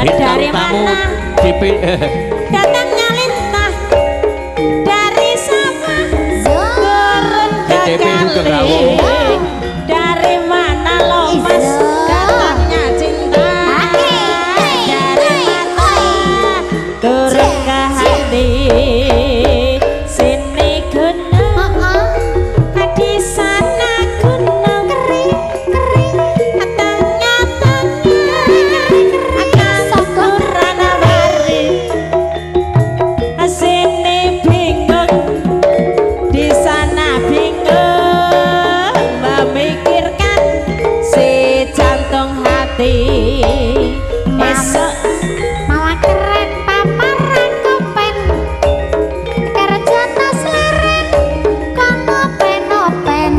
Dari mana? Datangnya lintah dari sawah turun ke kali. Dari mana lo mas? Datangnya cinta dari mata turun ke hati. Sini gunung di sana gunung kering tanya kurang mari. Sini bingung di sana bingung memikirkan si jantung hati. Esok malah keren paparan kopen kerja tas leren kono pen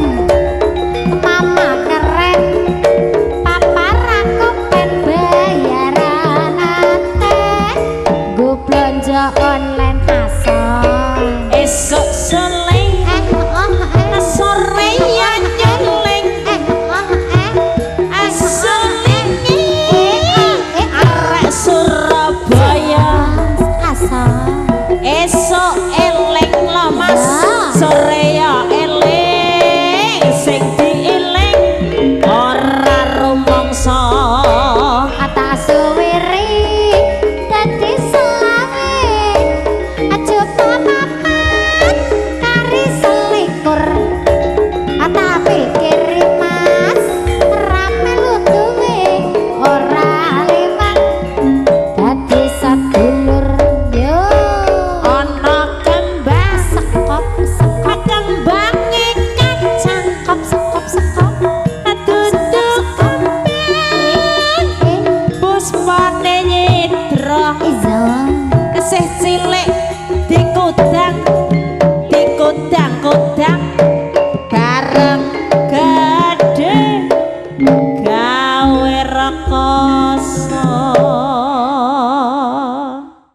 mama keren paparan kopen bayaran ate gue belanja online asal esok sore sore ya nyuling asolingi arek Surabaya esok eling lo mas sore ya eling sing dieling ora rumangsa ata suwiri dadi selawe aja papat kari selikur ata pikir mas rame lu duwe ora liwat dadi sadulur yo ana kembang sekop kembange kacang sekop duduk kembang puspane nyidra iso esih cilik dikudang bareng gede gawe rokok.